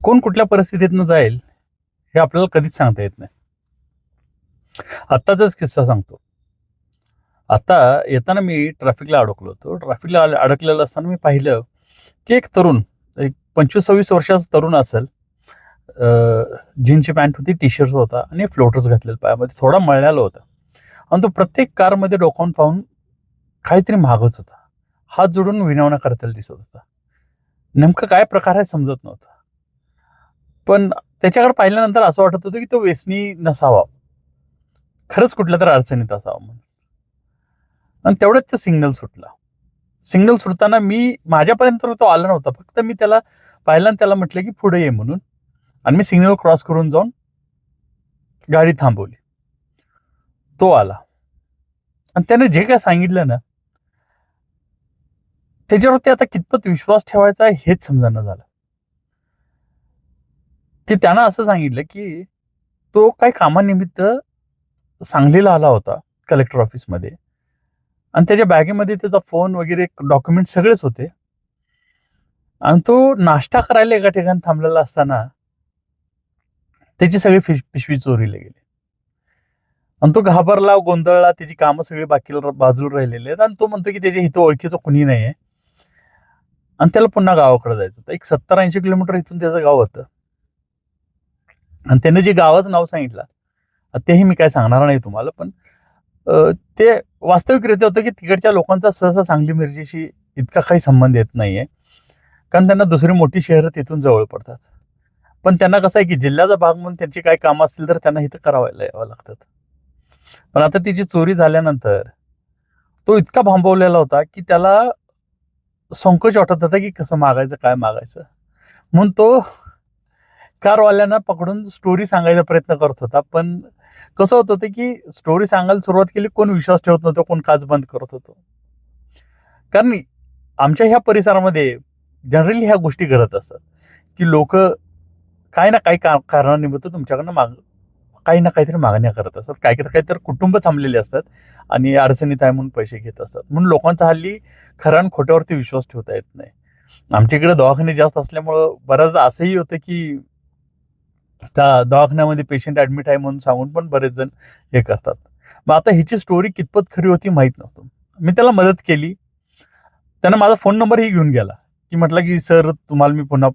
कोण कुठल्या परिस्थितीतनं जाईल हे आपल्याला कधीच सांगता येत नाही. आत्ताचाच किस्सा सांगतो. आता येताना मी ट्रॅफिकला अडकलो होतो. ट्रॅफिकला अडकलेलं असताना मी पाहिलं, की एक तरुण, एक 25-26 वर्षाचा तरुण असेल. जीन्सची पॅन्ट होती, टी-शर्ट होता आणि फ्लोटर्स घातलेले पायामध्ये. थोडा मळलेला होता आणि तो प्रत्येक कारमध्ये डोकावून पाहून काहीतरी मागत होता. हात जोडून विनवण्या करताना दिसत होता. नेमकं काय प्रकार आहे समजत नव्हतं. पण त्याच्याकडे पाहिल्यानंतर असं वाटत होतं, की तो व्यसनी नसावा. खरंच कुठल्यातरी अडचणीत असावा म्हणून. आणि तेवढ्यात तो सिग्नल सुटला. सिग्नल सुटताना माझ्यापर्यंत तो आला नव्हता. फक्त मी त्याला पाहिलं आणि त्याला म्हटलं, की पुढे ये म्हणून. आणि मी सिग्नल क्रॉस करून जाऊन गाडी थांबवली. तो आला आणि त्याने जे काही सांगितलं ना, त्याच्यावरती आता कितपत विश्वास ठेवायचा हेच समजेना झालं. की त्यानं असं सांगितलं, की तो काही कामानिमित्त सांगलीला आला होता कलेक्टर ऑफिसमध्ये आणि त्याच्या बॅगेमध्ये त्याचा फोन वगैरे डॉक्युमेंट सगळेच होते. आणि तो नाश्ता करायला एका ठिकाणी थांबलेला असताना त्याची सगळी पिशवी चोरीला गेली. आणि तो घाबरला, गोंधळला. त्याची कामं सगळी बाजूला राहिलेली आहेत आणि तो म्हणतो, की त्याच्या इथं ओळखीचं कुणी नाहीये आणि त्याला पुन्हा गावाकडे जायचं होतं. एक 70-80 किलोमीटर इथून त्याचं गाव होतं. आणि त्यानं जे गावाचं नाव सांगितलं, तेही मी काय सांगणार नाही तुम्हाला. पण ते वास्तविकरित्या होतं, की तिकडच्या लोकांचा सहसा सांगली मिरजेशी इतका काही संबंध येत नाहीये. कारण त्यांना दुसरी मोठी शहरं तिथून जवळ पडतात. पण त्यांना कसं आहे, की जिल्ह्याचा भाग म्हणून त्यांची काही कामं असतील तर त्यांना इथं करावायला यावं लागतात. पण आता तिची चोरी झाल्यानंतर तो इतका भांबवलेला होता, की त्याला संकोच वाटत होता, की कसं मागायचं, काय मागायचं? म्हणून तो कारवाल्यांना पकडून स्टोरी सांगायचा प्रयत्न करत होता. पण कसं होत होतं, की स्टोरी सांगायला सुरुवात केली, कोण विश्वास ठेवत नव्हतं, कोण काच बंद करत होतं. कारण आमच्या ह्या परिसरामध्ये जनरली ह्या गोष्टी घडत असतात, की लोकं काही ना काही कारणानिमित्त तुमच्याकडनं काही ना काहीतरी मागण्या करत असतात. काहीतरी कुटुंब थांबलेले असतात आणि अडचणीत आहे म्हणून पैसे घेत असतात. म्हणून लोकांचा हल्ली खऱ्या आणि खोट्यावरती विश्वास ठेवता येत नाही. आमच्या इकडे दवाखाने जास्त असल्यामुळं बऱ्याचदा असंही होतं, की त्या दवाखान्यामध्ये पेशंट ॲडमिट आहे म्हणून सांगून पण बरेच जण हे करतात. मग आता हिची स्टोरी कितपत खरी होती माहीत नव्हतं. मी त्याला मदत केली. त्यानं माझा फोन नंबरही घेऊन गेला, की म्हटलं, की "सर तुम्हाला मी पुन्हा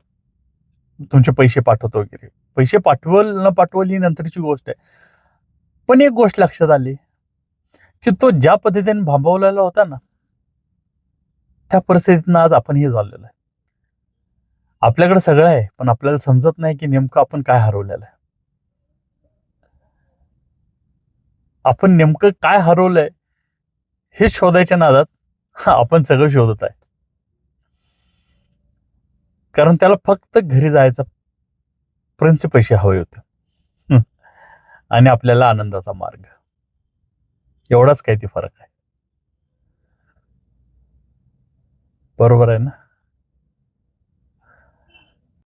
तुमचे पैसे पाठवतो" वगैरे. पैसे पाठवल न पाठवल ही नंतरची गोष्ट आहे. पण एक गोष्ट लक्षात आली, की तो ज्या पद्धतीने भांबवलेला होता ना, त्या परिस्थितीतनं आज आपण हे झालेलो आहे. आपल्याकडे सगळं आहे, पण आपल्याला समजत नाही, की नेमकं आपण काय हरवलेलं आहे. आपण नेमकं काय हरवलंय हे शोधायच्या नादात आपण सगळं शोधत आहे. कारण त्याला फक्त घरी जायचा पर्यंतचे पैसे हवे होते. हं. आणि आपल्याला आनंदाचा मार्ग. एवढाच काही ते फरक आहे. बरोबर आहे ना?